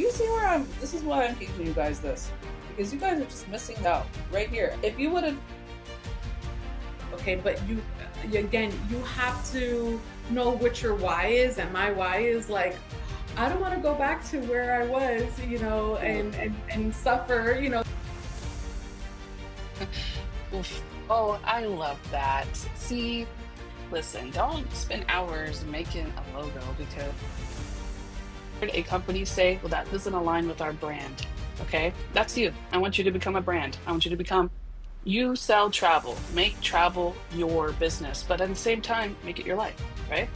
Do you see where I'm? This is why I'm teaching you guys this. Because you guys are just missing out right here. If you would have. Okay, but again, you have to know what your why is, and my why is like, I don't want to go back to where I was, and suffer, Oof. Oh, I love that. See, listen, don't spend hours making a logo because a company say, well, that doesn't align with our brand. Okay, that's you. I want you to become a brand. I want you to become, you sell travel, make travel your business, but at the same time, make it your life, right?